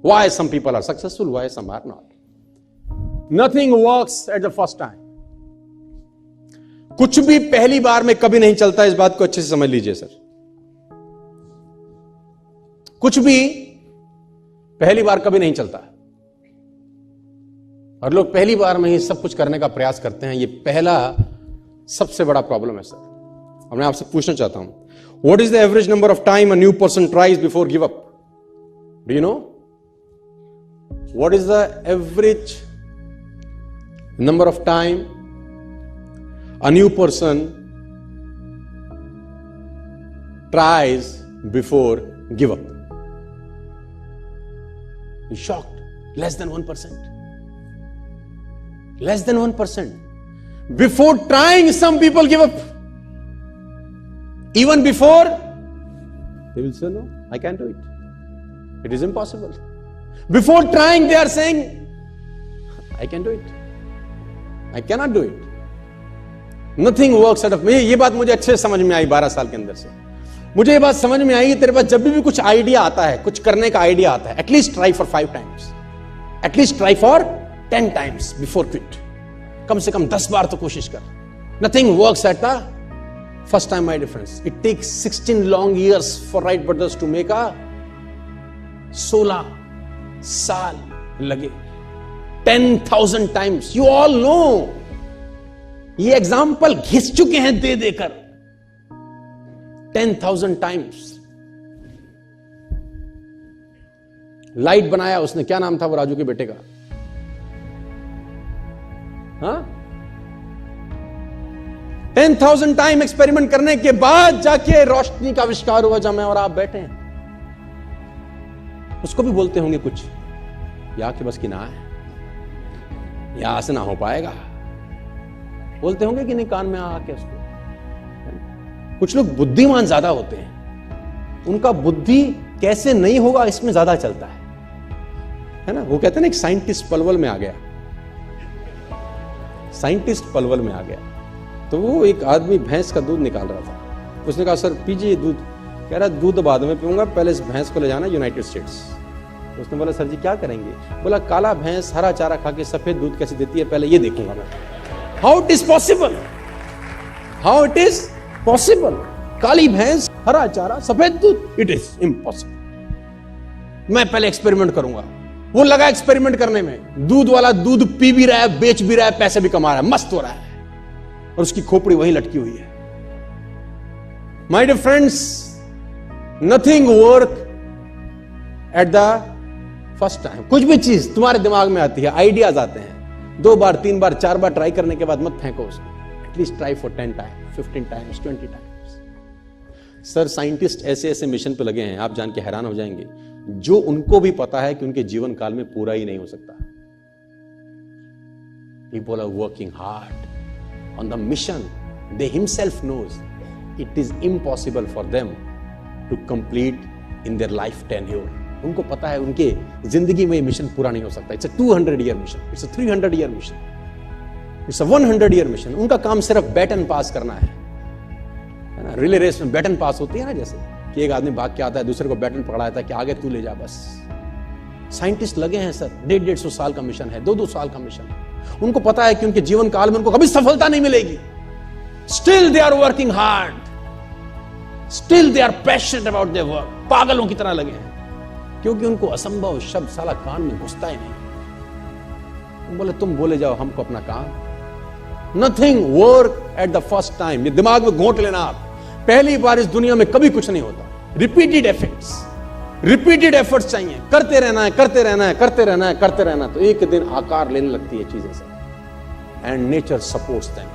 Why some people are successful, why some are not. Nothing works at the first time. कुछ भी पहली बार में कभी नहीं चलता, इस बात को अच्छे से समझ लीजिए सर। कुछ भी पहली बार कभी नहीं चलता, और लोग पहली बार में ही सब कुछ करने का प्रयास करते हैं। ये पहला सबसे बड़ा प्रॉब्लम है सर। और मैं आपसे पूछना चाहता हूं, what is the average number of time a new person tries before give up? Do you know what is the average number of time a new person tries before give up? You're shocked. Less than 1%. Less than 1%. Before trying, some people give up. Even before, they will say, no, I can't do it. It is impossible. Before trying, they are saying, I can do it. I cannot do it. Nothing works out of me. ये बात मुझे अच्छे से समझ में आई 12 साल के अंदर से। मुझे ये बात समझ में आई कि तेरे पास जब भी कुछ आइडिया आता है, कुछ करने का आइडिया आता है, at least try for 5 times, at least try for 10 times before quit. कम से कम 10 बार तो कोशिश कर। Nothing works at the first time, my dear friends. It takes 16 long years for Wright brothers to make a 16 साल लगे। 10,000 times. You all know. ये example घिस चुके हैं दे देकर 10,000 times. लाइट बनाया उसने, क्या नाम था वो राजू के बेटे का? हाँ, 10,000 टाइम एक्सपेरिमेंट करने के बाद जाके रोशनी का आविष्कार हुआ, जब मैं और आप बैठे हैं। उसको भी बोलते होंगे कुछ, या कि बस की ना है, यहां से ना हो पाएगा, बोलते होंगे कि नहीं कान में आके उसको। कुछ लोग बुद्धिमान ज्यादा होते हैं, उनका बुद्धि कैसे नहीं होगा इसमें ज्यादा चलता है ना। वो कहते हैं ना, एक साइंटिस्ट पलवल में आ गया, साइंटिस्ट पलवल में आ गया, तो वो एक आदमी भैंस का दूध निकाल रहा था। उसने कहा सर पीजिए दूध। कह रहा दूध बाद में पीऊंगा, पहले इस भैंस को ले जाना यूनाइटेड स्टेट्स। उसने बोला सर जी क्या करेंगे? बोला काला भैंस हरा चारा खा के सफेद दूध कैसे देती है, पहले ये देखूंगा मैं। How it is possible, how it is possible? काली भैंस हरा चारा सफेद दूध, इट इज इम्पॉसिबल। मैं पहले एक्सपेरिमेंट करूंगा। वो लगा एक्सपेरिमेंट करने में, दूध वाला दूध पी भी रहा है, बेच भी रहा है, पैसे भी कमा रहा है, मस्त हो रहा है, और उसकी खोपड़ी वहीं लटकी हुई है। My dear friends, nothing work at the first time. कुछ भी चीज तुम्हारे दिमाग में आती है, आइडियाज आते हैं, 2 बार 3 बार 4 बार ट्राई करने के बाद मत फेंको उसको। At least try for 10 times, 15 times, 20 times। Sir scientist ऐसे ऐसे मिशन पे लगे हैं, आप जान के हैरान हो जाएंगे, जो उनको भी पता है कि उनके जीवन काल में पूरा ही नहीं हो सकता। People are working hard on the mission. They himself knows it is impossible for them to complete in their life tenure. उनको पता है उनके जिंदगी में ये मिशन पूरा नहीं हो सकता। It's a 200-year mission, it's a 300-year mission, it's a 100-year mission. उनका काम सिर्फ बैटन पास करना है ना। रिले रेस में बैटन पास होती है ना, जैसे कि एक आदमी भाग के आता है, दूसरे को बैटन पकड़ाता है कि आगे तू ले जा बस। साइंटिस्ट लगे हैं सर, 150-150 साल का मिशन है, 2-2 साल का मिशन है। उनको पता है कि उनके जीवन काल में उनको कभी सफलता नहीं मिलेगी। Still they are working hard, still they are passionate about their work. पागलों की तरह लगे हैं, क्योंकि उनको असंभव शब्द साला कान में घुसता ही नहीं। बोले तुम बोले जाओ हमको अपना काम। Nothing work at the first time. ये दिमाग में घोंट लेना आप, पहली बार इस दुनिया में कभी कुछ नहीं होता। रिपीटेड एफर्ट्स चाहिए, करते रहना है, करते रहना है, करते रहना है, करते रहना, तो एक दिन आकार लेने लगती है चीजें सब। And nature supports them.